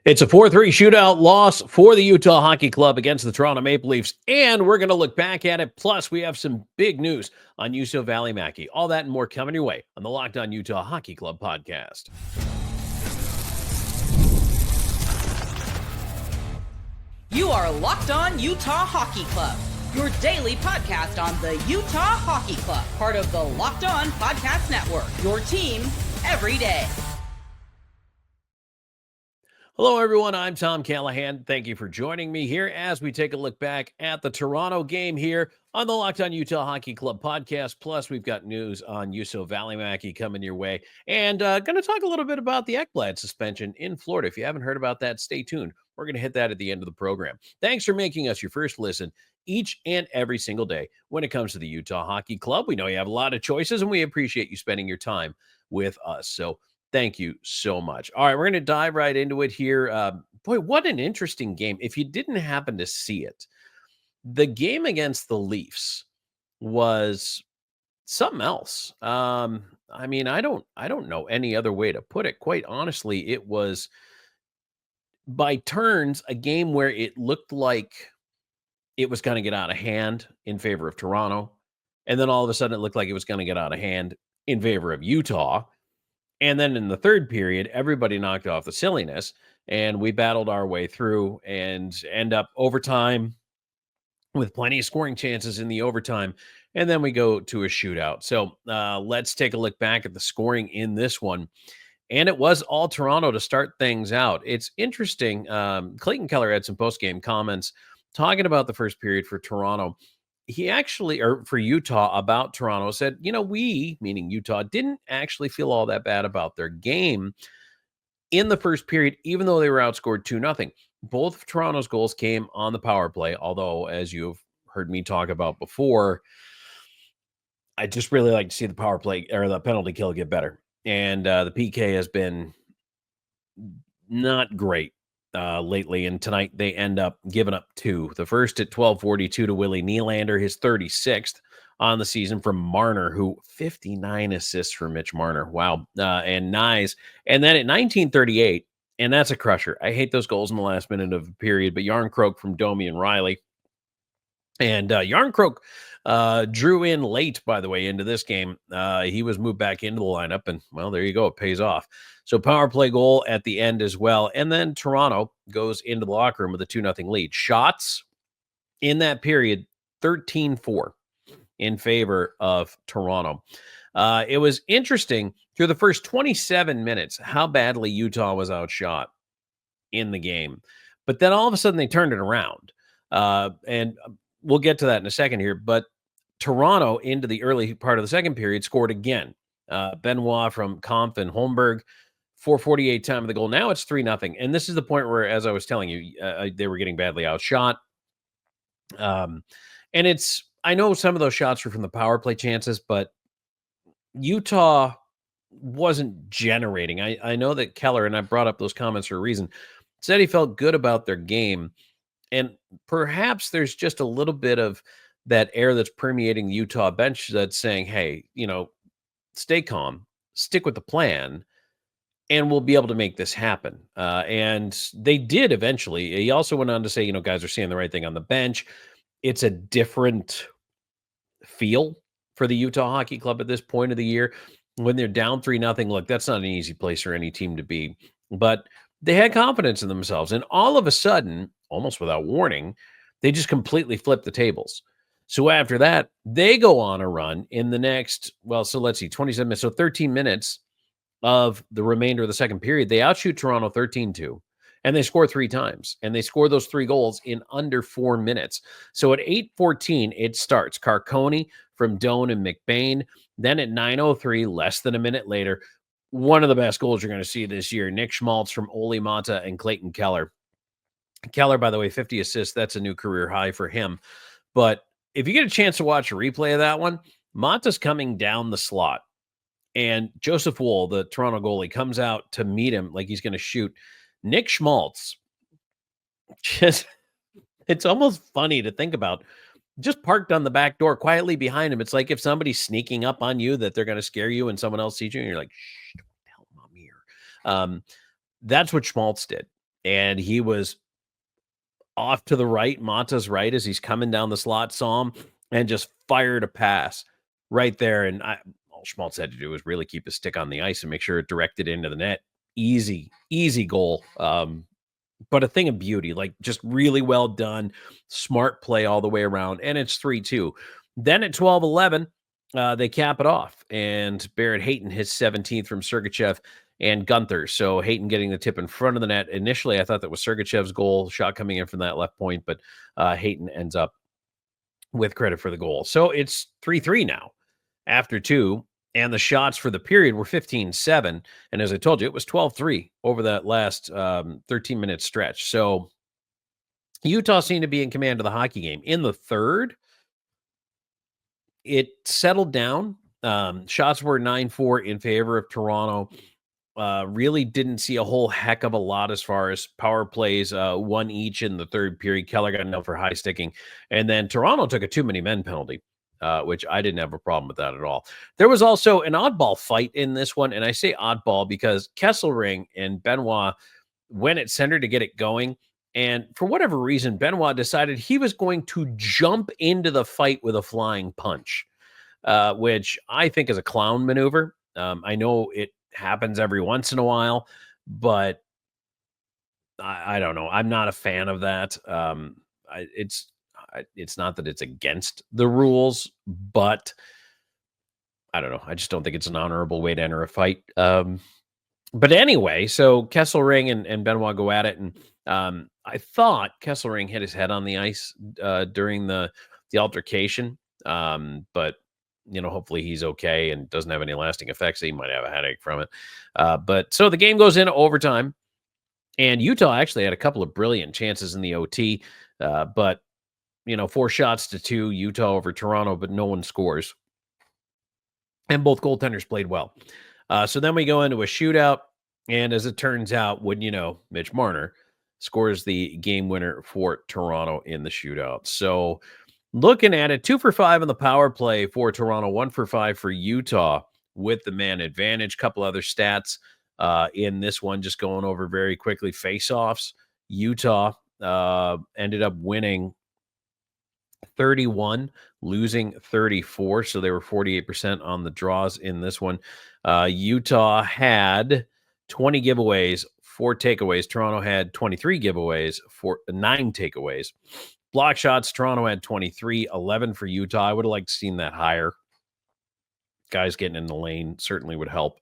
It's a 4-3 shootout loss for the Utah Hockey Club against the Toronto Maple Leafs, and we're going to look back at it. Plus, we have some big news on Juuso Valimaki. All that and more coming your way on the Locked On Utah Hockey Club podcast. You are Locked On Utah Hockey Club, your daily podcast on the Utah Hockey Club, part of the Locked On Podcast Network, your team every day. Hello, everyone. I'm Tom Callahan. Thank you for joining me here as we take a look back at the Toronto game here on the Locked On Utah Hockey Club podcast. Plus, we've got news on Juuso Valimaki coming your way. And going to talk a little bit about the Ekblad suspension in Florida. If you haven't heard about that, stay tuned. We're going to hit that at the end of the program. Thanks for making us your first listen each and every single day when it comes to the Utah Hockey Club. We know you have a lot of choices, and we appreciate you spending your time with us. So thank you so much. All right, we're going to dive right into it here. Boy, what an interesting game. If you didn't happen to see it, the game against the Leafs was something else. I don't know any other way to put it. Quite honestly, it was by turns a game where it looked like it was going to get out of hand in favor of Toronto. And then all of a sudden it looked like it was going to get out of hand in favor of Utah. And then in the third period, everybody knocked off the silliness, and we battled our way through and end up overtime with plenty of scoring chances in the overtime. And then we go to a shootout. So let's take a look back at the scoring in this one. And it was all Toronto to start things out. It's interesting. Clayton Keller had some post-game comments talking about the first period for Toronto. He actually, or for Utah, about Toronto, said, we, meaning Utah, didn't actually feel all that bad about their game in the first period, even though they were outscored 2-0. Both of Toronto's goals came on the power play, although, as you've heard me talk about before, I just really like to see the power play or the penalty kill get better. And the PK has been not great lately, and tonight they end up giving up two. The first at 12:42 to Willie Nylander, his 36th on the season from Marner, who 59 assists for Mitch Marner. Wow. And Nyes. And then at 19:38, and that's a crusher. I hate those goals in the last minute of the period, but Yarncroke from Domi and Riley. And Yarncroke drew in late, by the way, into this game. He was moved back into the lineup, and, well, there you go. It pays off. So power play goal at the end as well. And then Toronto goes into the locker room with a 2-0 lead. Shots in that period, 13-4 in favor of Toronto. It was interesting through the first 27 minutes how badly Utah was outshot in the game. But then all of a sudden they turned it around. And we'll get to that in a second here. But Toronto, into the early part of the second period, scored again. Benoit from Kampf and Holmberg, 4:48 time of the goal. Now it's 3-0. And this is the point where, as I was telling you, they were getting badly outshot. And I know some of those shots were from the power play chances, but Utah wasn't generating. I know that Keller, and I brought up those comments for a reason, said he felt good about their game. And perhaps there's just a little bit of that air that's permeating the Utah bench that's saying, hey, stay calm, stick with the plan, and we'll be able to make this happen. And they did eventually. He also went on to say, guys are saying the right thing on the bench. It's a different feel for the Utah Hockey Club at this point of the year. When they're down 3-0, look, that's not an easy place for any team to be. But they had confidence in themselves. And all of a sudden, almost without warning, they just completely flipped the tables. So after that, they go on a run in the next, so let's see, 27 minutes. So 13 minutes of the remainder of the second period, they outshoot Toronto 13-2, and they score 3 times. And they score those 3 goals in under 4 minutes. So at 8:14, it starts. Carconi from Doan and McBain. Then at 9:03, less than a minute later, one of the best goals you're going to see this year, Nick Schmaltz from Olli Mata and Clayton Keller. Keller, by the way, 50 assists. That's a new career high for him. But if you get a chance to watch a replay of that one, Mata's coming down the slot. And Joseph Woll, the Toronto goalie, comes out to meet him like he's going to shoot. Nick Schmaltz, it's almost funny to think about, just parked on the back door quietly behind him. It's like if somebody's sneaking up on you that they're going to scare you and someone else sees you and you're like, shh, don't tell them I'm here. That's what Schmaltz did. and he was off to the right, Mata's right, as he's coming down the slot, saw him, and just fired a pass right there. And all Schmaltz had to do was really keep his stick on the ice and make sure it directed into the net. Easy goal. But a thing of beauty, like just really well done, smart play all the way around, and it's 3-2. Then at 12-11, they cap it off, and Barrett Hayton hits 17th from Sergachev and Gunther. So Hayton getting the tip in front of the net. Initially, I thought that was Sergachev's goal shot coming in from that left point, but Hayton ends up with credit for the goal. So it's 3-3 now after 2. And the shots for the period were 15-7. And as I told you, it was 12-3 over that last 13-minute stretch. So Utah seemed to be in command of the hockey game. In the third, it settled down. Shots were 9-4 in favor of Toronto. Really didn't see a whole heck of a lot as far as power plays, one each in the third period. Keller got enough for high sticking. And then Toronto took a too many men penalty, which I didn't have a problem with that at all. There was also an oddball fight in this one. And I say oddball because Kesselring and Benoit went at center to get it going. And for whatever reason, Benoit decided he was going to jump into the fight with a flying punch, which I think is a clown maneuver. I know it happens every once in a while, but I don't know. I'm not a fan of that. It's not that it's against the rules, but I don't know. I just don't think it's an honorable way to enter a fight. But anyway, so Kesselring and Benoit go at it, and I thought Kesselring hit his head on the ice during the altercation, but hopefully he's okay and doesn't have any lasting effects. He might have a headache from it. But so the game goes into overtime, and Utah actually had a couple of brilliant chances in the OT, but 4 shots to 2, Utah over Toronto, but no one scores. And both goaltenders played well. So then we go into a shootout, and as it turns out, wouldn't you know, Mitch Marner scores the game winner for Toronto in the shootout. So looking at it, 2 for 5 on the power play for Toronto, 1 for 5 for Utah with the man advantage. Couple other stats in this one, just going over very quickly. Face-offs, Utah ended up winning 31, losing 34. So they were 48% on the draws in this one. Utah had 20 giveaways, 4 takeaways. Toronto had 23 giveaways, 9 takeaways. Block shots, Toronto had 23, 11 for Utah. I would have liked to seen that higher. Guys getting in the lane certainly would help.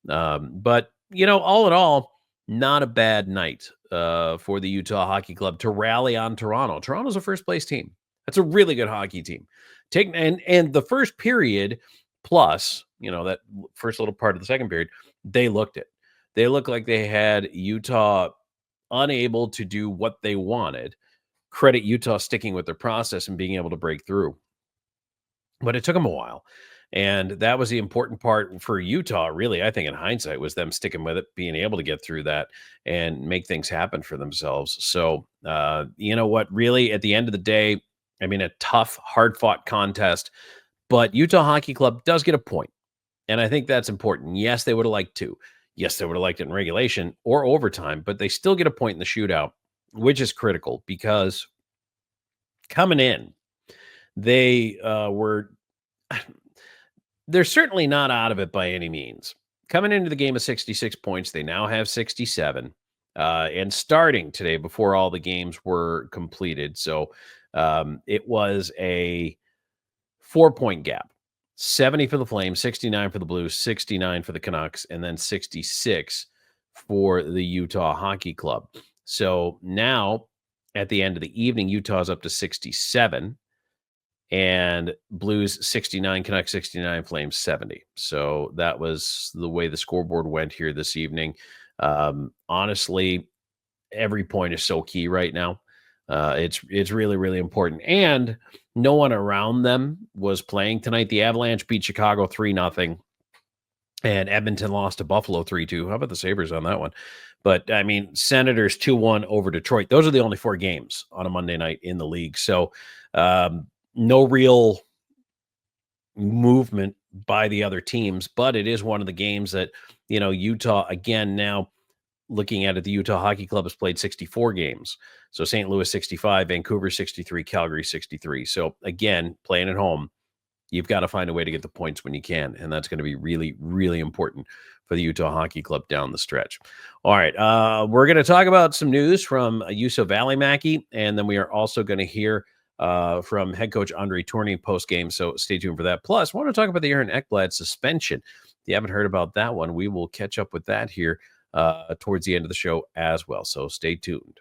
But, all in all, not a bad night for the Utah Hockey Club to rally on Toronto. Toronto's a first-place team. That's a really good hockey team. And the first period plus, that first little part of the second period, they looked it. They looked like they had Utah unable to do what they wanted. Credit Utah sticking with their process and being able to break through. But it took them a while. And that was the important part for Utah, really, I think in hindsight, was them sticking with it, being able to get through that and make things happen for themselves. So, you know what, really, at the end of the day, a tough, hard-fought contest, but Utah Hockey Club does get a point. And I think that's important. Yes, they would have liked to. Yes, they would have liked it in regulation or overtime, but they still get a point in the shootout, which is critical because coming in, they they're certainly not out of it by any means. Coming into the game of 66 points, they now have 67. And starting today before all the games were completed. So it was a 4-point gap. 70 for the Flames, 69 for the Blues, 69 for the Canucks, and then 66 for the Utah Hockey Club. So now, at the end of the evening, Utah's up to 67, and Blues 69, Canucks 69, Flames 70. So that was the way the scoreboard went here this evening. Honestly, every point is so key right now. It's really, really important. And no one around them was playing tonight. The Avalanche beat Chicago 3-0. And Edmonton lost to Buffalo 3-2. How about the Sabres on that one? But, Senators 2-1 over Detroit. Those are the only 4 games on a Monday night in the league. So no real movement by the other teams. But it is one of the games that, Utah, again, now looking at it, the Utah Hockey Club has played 64 games. So St. Louis 65, Vancouver 63, Calgary 63. So again, playing at home, you've got to find a way to get the points when you can. And that's going to be really, really important for the Utah Hockey Club down the stretch. All right. We're going to talk about some news from Juuso Valimaki, and then we are also going to hear from head coach Andre Tourigny post-game. So stay tuned for that. Plus, I want to talk about the Aaron Ekblad suspension. If you haven't heard about that one, we will catch up with that here towards the end of the show as well. So stay tuned.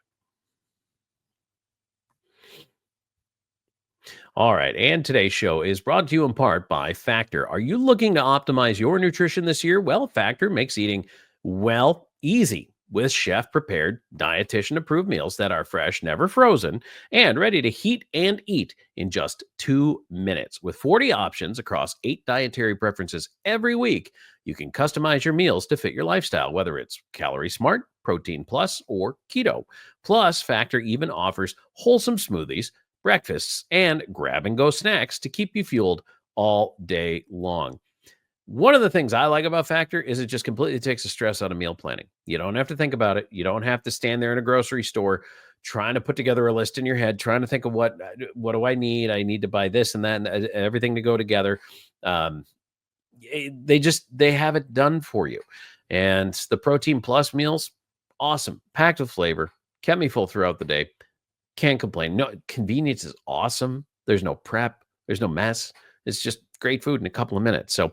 All right. And today's show is brought to you in part by Factor. Are you looking to optimize your nutrition this year? Well, Factor makes eating well easy with chef-prepared, dietitian-approved meals that are fresh, never frozen, and ready to heat and eat in just 2 minutes. With 40 options across 8 dietary preferences every week, you can customize your meals to fit your lifestyle, whether it's calorie smart, protein plus, or keto. Plus, Factor even offers wholesome smoothies, breakfasts, and grab-and-go snacks to keep you fueled all day long. One of the things I like about Factor is it just completely takes the stress out of meal planning. You don't have to think about it. You don't have to stand there in a grocery store trying to put together a list in your head, trying to think of what do I need? I need to buy this and that and everything to go together. They have it done for you. And the Protein Plus meals, awesome, packed with flavor, kept me full throughout the day. Can't complain. No, convenience is awesome. There's no prep. There's no mess. It's just great food in a couple of minutes. So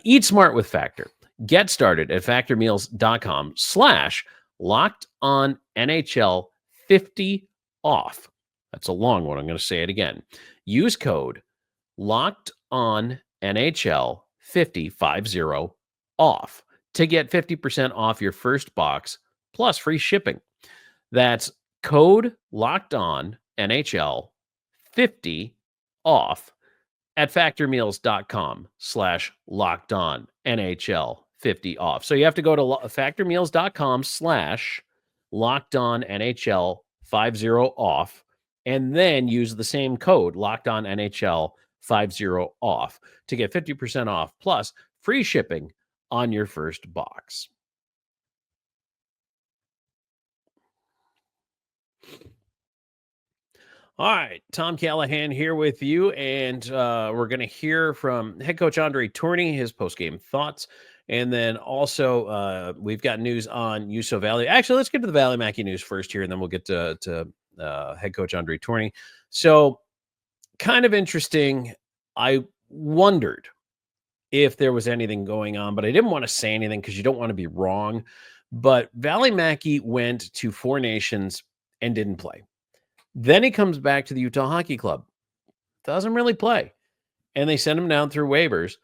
eat smart with Factor. Get started at factormeals.com/LockedOnNHL50 off. That's a long one. I'm going to say it again. Use code LockedOnNHL50 off to get 50% off your first box plus free shipping. That's code LockedOnNHL50 off at factormeals.com/LockedOnNHL50 off. So you have to go to factormeals.com/LockedOnNHL50 off and then use the same code LockedOnNHL50 off to get 50% off plus free shipping on your first box. All right, Tom Callahan here with you, and we're going to hear from head coach Andre Tourigny, his post-game thoughts, and then also we've got news on Juuso Valimaki. Actually, let's get to the Valimaki news first here, and then we'll get to head coach Andre Tourigny. So, kind of interesting. I wondered if there was anything going on, but I didn't want to say anything because you don't want to be wrong. But Valimaki went to Four Nations and didn't play. Then he comes back to the Utah Hockey Club. Doesn't really play. And they send him down through waivers.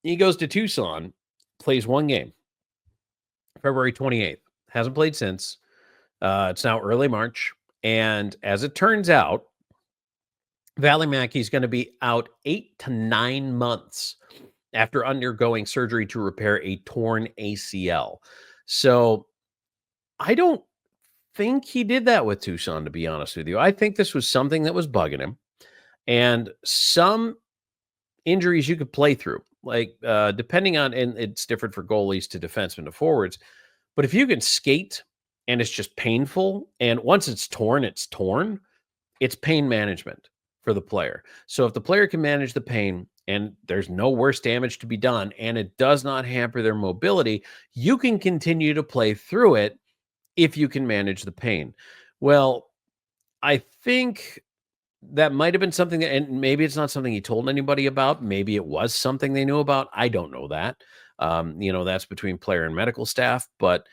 He goes to Tucson, plays one game, February 28th. Hasn't played since. It's now early March. And as it turns out, Valimaki is going to be out 8 to 9 months after undergoing surgery to repair a torn ACL. So I don't think he did that with Tucson, to be honest with you. I think this was something that was bugging him, and some injuries you could play through, like depending on, and it's different for goalies to defensemen to forwards, but if you can skate and it's just painful, and once it's torn, it's pain management for the player. So if the player can manage the pain and there's no worse damage to be done, and it does not hamper their mobility, you can continue to play through it if you can manage the pain. Well, I think that might have been something that, and maybe it's not something he told anybody about. Maybe it was something they knew about. I don't know that. That's between player and medical staff, but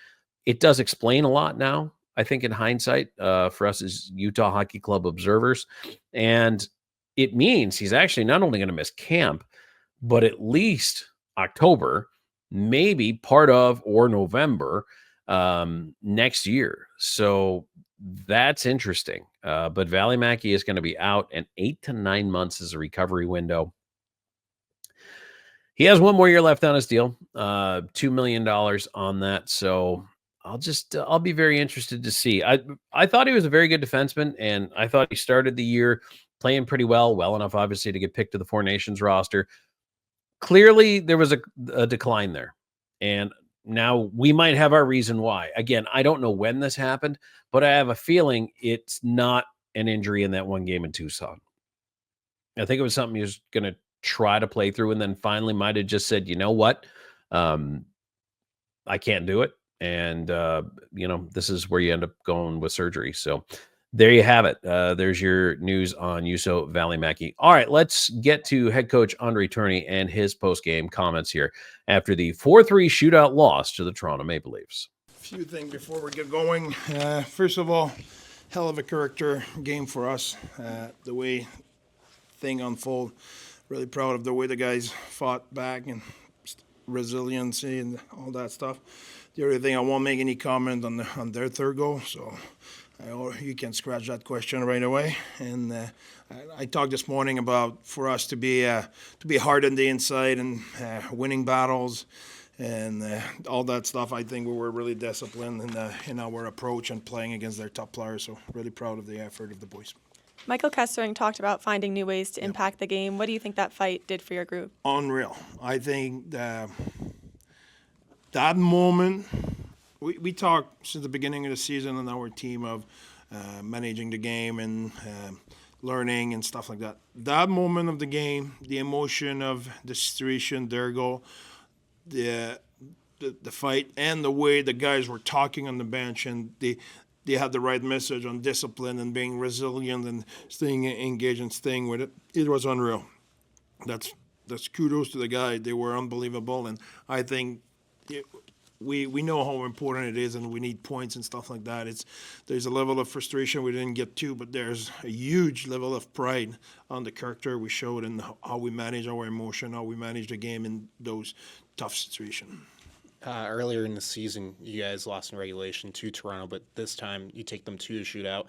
it does explain a lot now, I think, in hindsight, for us as Utah Hockey Club observers. And it means he's actually not only going to miss camp, but at least October, maybe part of or November next year. So that's interesting. But Valimaki is going to be out, and 8 to 9 months is a recovery window. He has one more year left on his deal, $2 million on that. So I'll be very interested to see. I thought he was a very good defenseman, and I thought he started the year playing pretty well enough, obviously, to get picked to the Four Nations roster. Clearly, there was a decline there. And Now, we might have our reason why. Again, I don't know when this happened, but I have a feeling it's not an injury in that one game in Tucson. I think it was something he was going to try to play through and then finally might have just said, you know what? I can't do it. And, this is where you end up going with surgery. So there you have it. There's your news on Juuso Valimaki. All right, let's get to head coach Andre Tourigny and his post-game comments here after the 4-3 shootout loss to the Toronto Maple Leafs. A few things before we get going. First of all, hell of a character game for us. The way thing unfold, really proud of the way the guys fought back and resiliency and all that stuff. The other thing, I won't make any comment on their third goal, so you can scratch that question right away. And I talked this morning about for us to be hard on the inside and winning battles and all that stuff. I think we were really disciplined in our approach and playing against their top players. So really proud of the effort of the boys. Michael Kessering talked about finding new ways to impact the game. What do you think that fight did for your group? Unreal. I think that moment, we talked since the beginning of the season on our team of managing the game and learning and stuff like that. That moment of the game, the emotion of the situation, their goal, the fight, and the way the guys were talking on the bench, and they had the right message on discipline and being resilient and staying engaged and staying with it. It was unreal. That's kudos to the guy. They were unbelievable, and I think we know how important it is, and we need points and stuff like that. There's a level of frustration we didn't get to, but there's a huge level of pride on the character we showed and how we manage our emotion, how we manage the game in those tough situations. Earlier in the season, you guys lost in regulation to Toronto, but this time you take them to a shootout.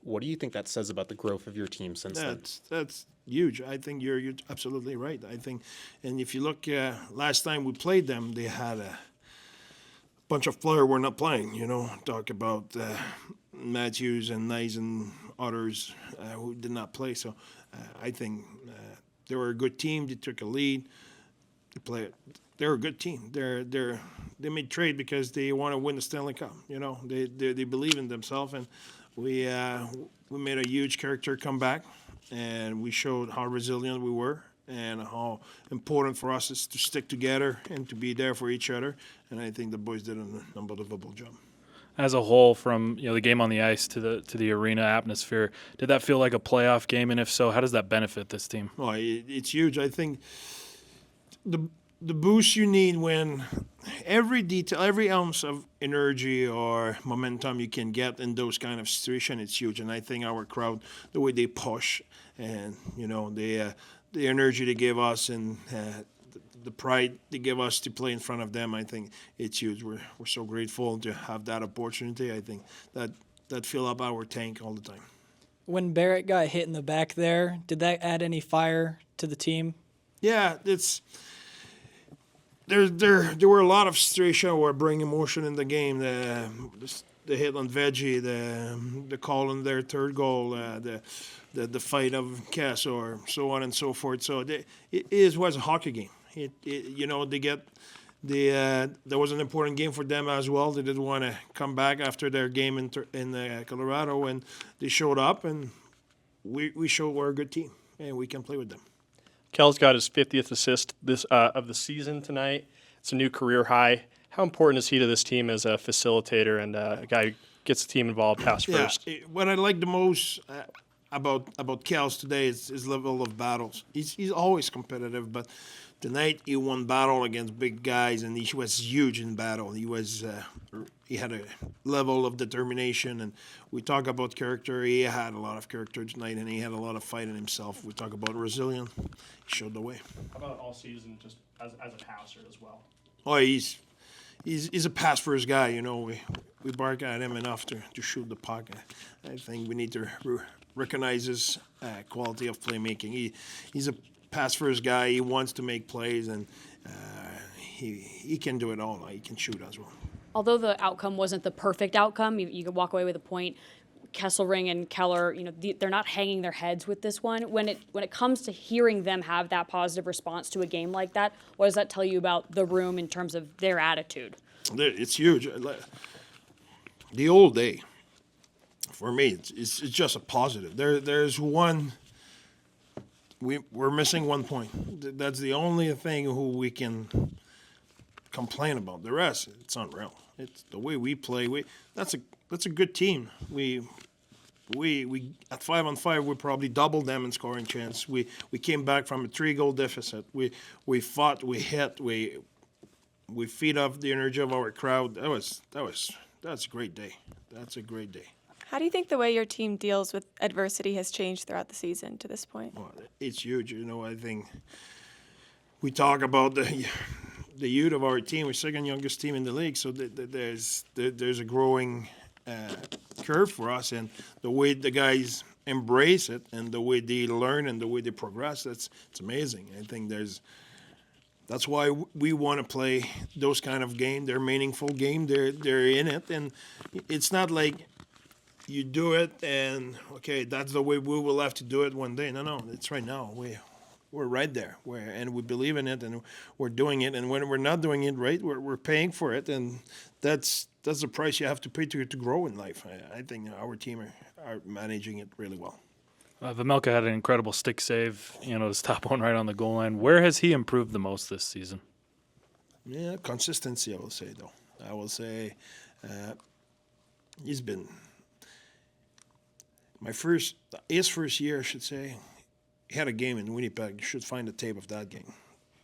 What do you think that says about the growth of your team since then? That's huge. I think you're absolutely right. I think, and if you look, last time we played them, they had a bunch of players were not playing. Talk about Matthews and Nice and others who did not play. So I think they were a good team. They took a lead. They're a good team. They made trade because they want to win the Stanley Cup. They believe in themselves, and we made a huge character comeback, and we showed how resilient we were and how important for us is to stick together and to be there for each other. And I think the boys did an unbelievable job. As a whole, from the game on the ice to the arena atmosphere, did that feel like a playoff game? And if so, how does that benefit this team? Well, it's huge. I think the boost you need when every detail, every ounce of energy or momentum you can get in those kind of situations, it's huge. And I think our crowd, the way they push and the energy they give us and the pride they give us to play in front of them, I think it's huge. We're so grateful to have that opportunity. I think that fill up our tank all the time. When Barrett got hit in the back there, did that add any fire to the team? Yeah, there were a lot of situations where bring emotion in the game. The hit on Veggie, the call on their third goal, the fight of Cass, or so on and so forth. So it was a hockey game. There was an important game for them as well. They didn't want to come back after their game in Colorado, and they showed up, and we showed we're a good team and we can play with them. Kell's got his 50th assist of the season tonight. It's a new career high. How important is he to this team as a facilitator and a guy who gets the team involved pass first? Yeah, what I like the most about Kel's today is his level of battles. He's always competitive, but tonight he won battle against big guys, and he was huge in battle. He had a level of determination, and we talk about character. He had a lot of character tonight, and he had a lot of fight in himself. We talk about resilience. He showed the way. How about all season, just as a passer as well? Oh, he's a pass first guy. We bark at him enough to shoot the puck. I think we need to recognize his quality of playmaking. He's a pass first guy. He wants to make plays, and he can do it all. He can shoot as well. Although the outcome wasn't the perfect outcome, you could walk away with a point. Kesselring and Keller, they're not hanging their heads with this one. When it comes to hearing them have that positive response to a game like that, what does that tell you about the room in terms of their attitude? It's huge. The old day, for me, it's just a positive. There's one. We're missing 1 point. That's the only thing who we can complain about. The rest, it's unreal. It's the way we play. That's a good team. We at 5-on-5 we probably doubled them in scoring chance. We came back from a 3-goal deficit. We fought. We hit. We feed off the energy of our crowd. That's a great day. That's a great day. How do you think the way your team deals with adversity has changed throughout the season to this point? Well, it's huge. I think we talk about the youth of our team. We're second youngest team in the league, so there's a growing curve for us, and the way the guys embrace it and the way they learn and the way they progress, it's amazing. I think that's why we want to play those kind of game. They're meaningful game. They're in it, and it's not like you do it and okay, that's the way we will have to do it one day. No, it's right now. We're right there. And we believe in it, and we're doing it. And when we're not doing it right, we're paying for it, and that's the price you have to pay to grow in life. I think our team are managing it really well. Vejmelka had an incredible stick save, to stop one right on the goal line. Where has he improved the most this season? Yeah, consistency, I will say, though. I will say he's been his first year, I should say. He had a game in Winnipeg. You should find the tape of that game.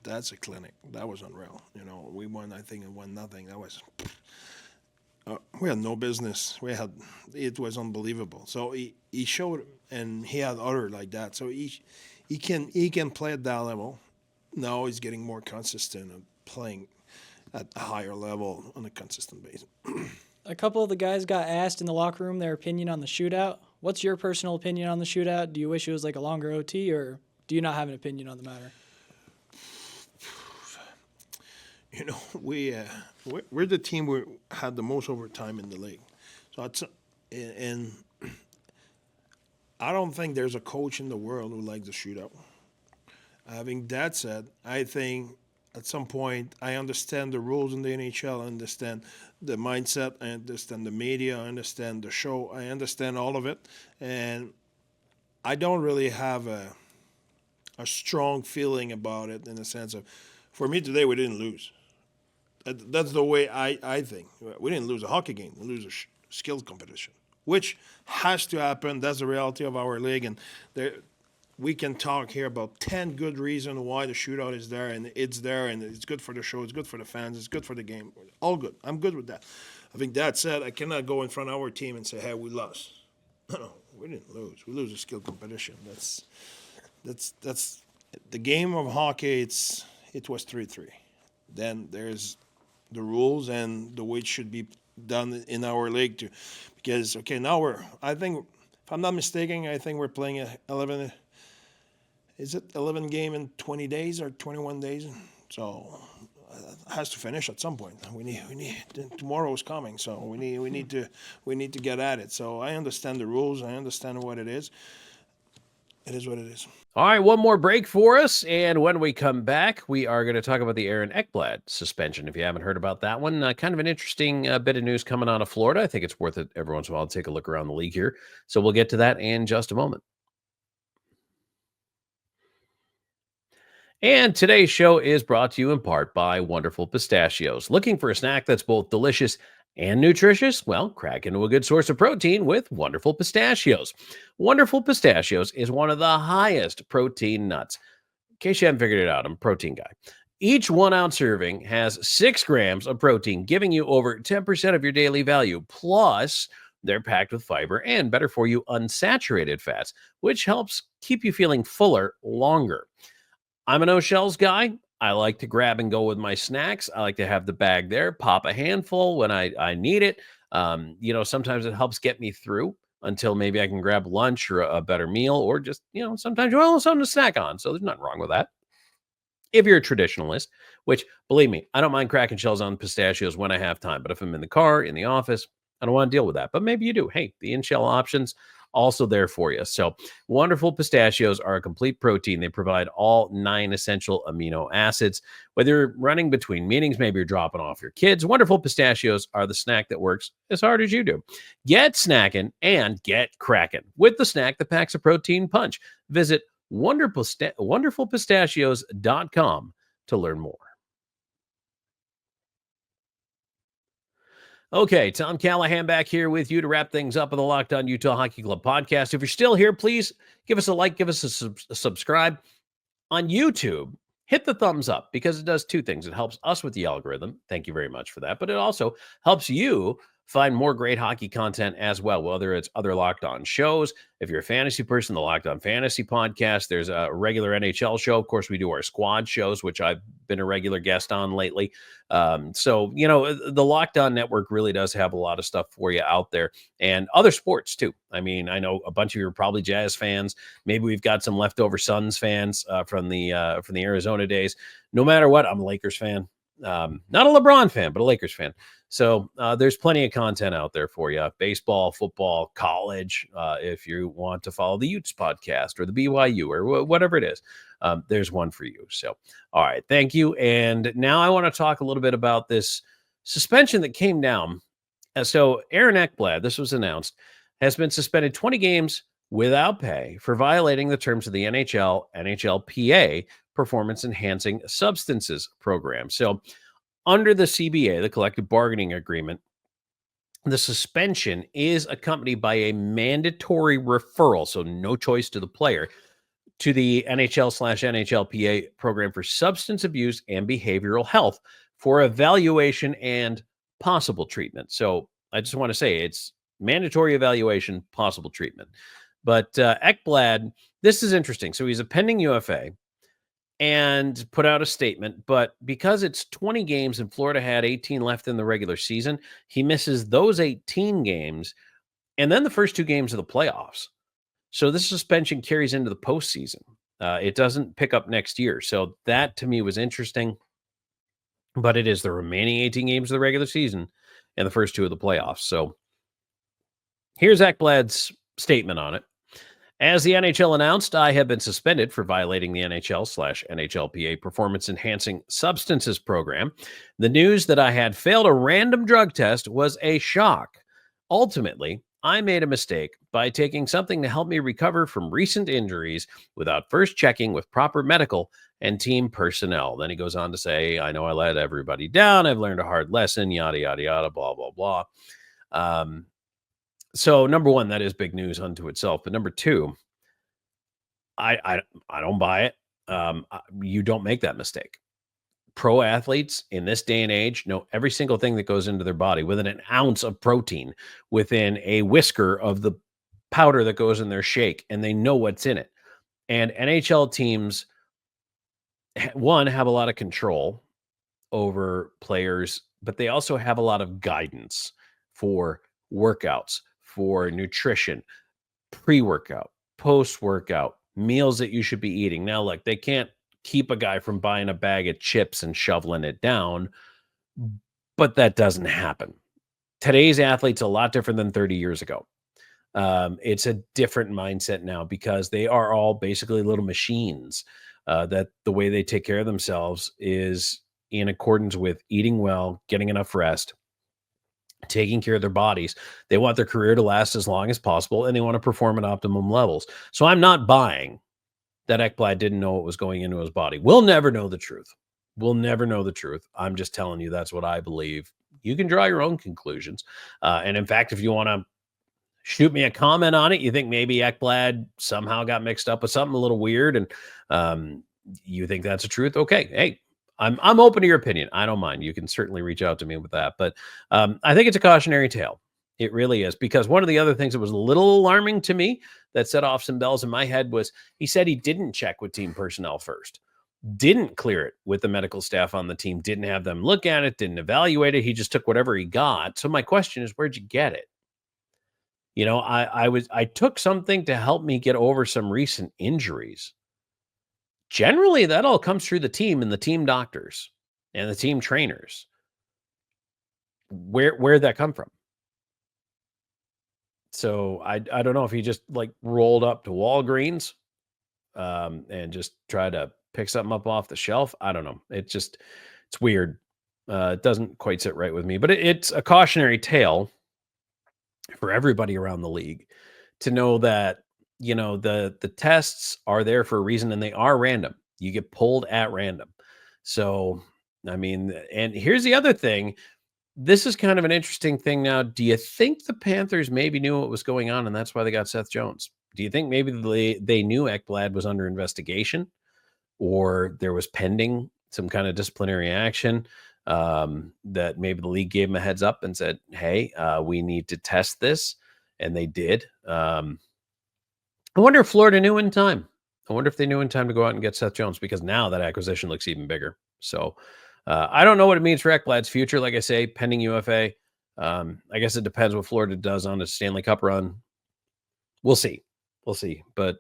That's a clinic. That was unreal. We won, I think, 1-0. That was we had no business. It was unbelievable. So he showed, and he had other like that. So he can play at that level. Now he's getting more consistent and playing at a higher level on a consistent basis. A couple of the guys got asked in the locker room their opinion on the shootout. What's your personal opinion on the shootout? Do you wish it was like a longer OT, or do you not have an opinion on the matter? We're the team who had the most overtime in the league. So and I don't think there's a coach in the world who likes the shootout. Having that said, I think at some point I understand the rules in the NHL, I understand the mindset, I understand the media, I understand the show, I understand all of it, and I don't really have a strong feeling about it in the sense of, for me today we didn't lose. That's the way I think. We didn't lose a hockey game. We lose a skills competition, which has to happen. That's the reality of our league. And we can talk here about 10 good reasons why the shootout is there, and it's good for the show, it's good for the fans, it's good for the game. All good. I'm good with that. I think that said, I cannot go in front of our team and say, hey, we lost. No, we didn't lose. We lose a skill competition. That's the game of hockey. It was 3-3. Then there's the rules and the way it should be done in our league too, because now I think, if I'm not mistaken, I think we're playing 11. Is it 11 game in 20 days or 21 days? So it has to finish at some point. We need tomorrow's coming, so we need to get at it. So I understand the rules. I understand what it is. It is what it is. All right, one more break for us, and when we come back, we are going to talk about the Aaron Ekblad suspension. If you haven't heard about that one, kind of an interesting bit of news coming out of Florida. I think it's worth it every once in a while to take a look around the league here. So we'll get to that in just a moment. And today's show is brought to you in part by Wonderful Pistachios. Looking for a snack that's both delicious and nutritious? Well, crack into a good source of protein with Wonderful Pistachios. Wonderful Pistachios is one of the highest protein nuts. In case you haven't figured it out, I'm a protein guy. Each 1 ounce serving has 6 grams of protein, giving you over 10% of your daily value. Plus, they're packed with fiber and better for you unsaturated fats, which helps keep you feeling fuller longer. I'm a no-shells guy. I like to grab and go with my snacks. I like to have the bag there, pop a handful when I need it. Sometimes it helps get me through until maybe I can grab lunch or a better meal, or just, sometimes you want something to snack on. So there's nothing wrong with that. If you're a traditionalist, which, believe me, I don't mind cracking shells on pistachios when I have time. But if I'm in the car, in the office, I don't want to deal with that. But maybe you do. Hey, the in-shell options also there for you. So Wonderful Pistachios are a complete protein. They provide all 9 essential amino acids. Whether you're running between meetings, maybe you're dropping off your kids, Wonderful Pistachios are the snack that works as hard as you do. Get snacking and get cracking with the snack that packs a protein punch. Visit wonderfulpistachios.com to learn more. Okay, Tom Callahan back here with you to wrap things up on the Locked On Utah Hockey Club podcast. If you're still here, please give us a like, give us a subscribe. On YouTube, hit the thumbs up because it does 2 things. It helps us with the algorithm. Thank you very much for that. But it also helps you find more great hockey content as well, whether it's other Locked On shows. If you're a fantasy person, the Locked On Fantasy podcast, there's a regular NHL show. Of course, we do our squad shows, which I've been a regular guest on lately. So, the Locked On Network really does have a lot of stuff for you out there, and other sports too. I mean, I know a bunch of you are probably Jazz fans. Maybe we've got some leftover Suns fans from the Arizona days. No matter what, I'm a Lakers fan. Not a LeBron fan, but a Lakers fan. So there's plenty of content out there for you. Baseball, football, college. If you want to follow the Utes podcast or the BYU or whatever it is, there's one for you. So, all right. Thank you. And now I want to talk a little bit about this suspension that came down. So Aaron Ekblad, this was announced, has been suspended 20 games without pay for violating the terms of the NHLPA Performance Enhancing Substances Program. So under the CBA, the collective bargaining agreement, the suspension is accompanied by a mandatory referral, so no choice to the player, to the NHL/NHLPA program for substance abuse and behavioral health for evaluation and possible treatment. So I just want to say it's mandatory evaluation, possible treatment. But Ekblad, this is interesting. So he's a pending UFA and put out a statement, but because it's 20 games and Florida had 18 left in the regular season, he misses those 18 games and then the first 2 games of the playoffs. So this suspension carries into the postseason. It doesn't pick up next year. So that to me was interesting, but it is the remaining 18 games of the regular season and the first 2 of the playoffs. So here's Ekblad's statement on it. As the NHL announced, I have been suspended for violating the NHL/NHLPA Performance Enhancing Substances Program. The news that I had failed a random drug test was a shock. Ultimately, I made a mistake by taking something to help me recover from recent injuries without first checking with proper medical and team personnel. Then he goes on to say, I know I let everybody down. I've learned a hard lesson, yada, yada, yada, blah, blah, blah. So number one, that is big news unto itself. But number 2, I don't buy it. You don't make that mistake. Pro athletes in this day and age know every single thing that goes into their body within an ounce of protein, within a whisker of the powder that goes in their shake, and they know what's in it. And NHL teams, one, have a lot of control over players, but they also have a lot of guidance for workouts, for nutrition, pre-workout, post-workout, meals that you should be eating. Now, look, they can't keep a guy from buying a bag of chips and shoveling it down, but that doesn't happen. Today's athlete's a lot different than 30 years ago. It's a different mindset now because they are all basically little machines that the way they take care of themselves is in accordance with eating well, getting enough rest, taking care of their bodies. They want their career to last as long as possible, and they want to perform at optimum levels. So I'm not buying that Ekblad didn't know what was going into his body. We'll never know the truth. We'll never know the truth. I'm just telling you that's what I believe. You can draw your own conclusions. And in fact, if you want to shoot me a comment on it, you think maybe Ekblad somehow got mixed up with something a little weird and you think that's the truth, okay. Hey, I'm open to your opinion. I don't mind. You can certainly reach out to me with that. But I think it's a cautionary tale. It really is. Because one of the other things that was a little alarming to me that set off some bells in my head was he said he didn't check with team personnel first, didn't clear it with the medical staff on the team, didn't have them look at it, didn't evaluate it. He just took whatever he got. So my question is, where'd you get it? You know, I took something to help me get over some recent injuries. Generally, that all comes through the team and the team doctors and the team trainers. Where'd that come from? So I don't know if he just like rolled up to Walgreens and just tried to pick something up off the shelf. I don't know. It's weird. It doesn't quite sit right with me, but it's a cautionary tale for everybody around the league to know that, the tests are there for a reason and they are random. You get pulled at random. So, I mean, and here's the other thing. This is kind of an interesting thing now. Do you think the Panthers maybe knew what was going on and that's why they got Seth Jones? Do you think maybe they knew Ekblad was under investigation or there was pending some kind of disciplinary action, that maybe the league gave him a heads up and said, hey, we need to test this. And they did. I wonder if Florida knew in time. I wonder if they knew in time to go out and get Seth Jones, because now that acquisition looks even bigger. So I don't know what it means for Ekblad's future. Like I say, pending UFA. I guess it depends what Florida does on the Stanley Cup run. We'll see. But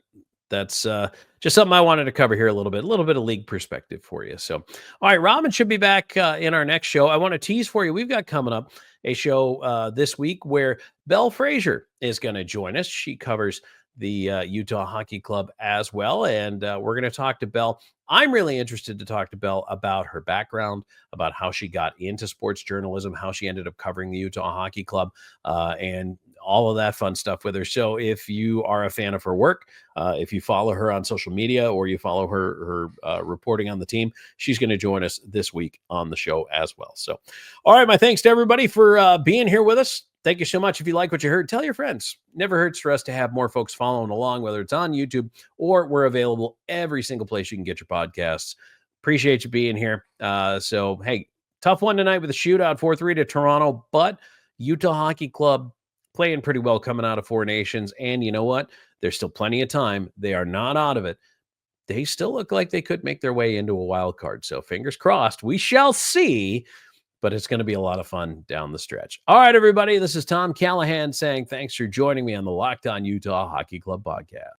that's just something I wanted to cover here a little bit of league perspective for you. So, all right, Robin should be back in our next show. I want to tease for you. We've got coming up a show this week where Belle Frazer is going to join us. She covers the Utah Hockey Club as well. And we're going to talk to Belle. I'm really interested to talk to Belle about her background, about how she got into sports journalism, how she ended up covering the Utah Hockey Club, and all of that fun stuff with her. So if you are a fan of her work, if you follow her on social media or you follow her reporting on the team, she's going to join us this week on the show as well. So, all right, my thanks to everybody for being here with us. Thank you so much. If you like what you heard, tell your friends. Never hurts for us to have more folks following along, whether it's on YouTube or we're available every single place you can get your podcasts. Appreciate you being here. So, hey, tough one tonight with a shootout, 4-3 to Toronto, but Utah Hockey Club playing pretty well coming out of Four Nations. And you know what? There's still plenty of time. They are not out of it. They still look like they could make their way into a wild card. So fingers crossed. We shall see. But it's going to be a lot of fun down the stretch. All right, everybody. This is Tom Callahan saying thanks for joining me on the Locked On Utah Hockey Club podcast.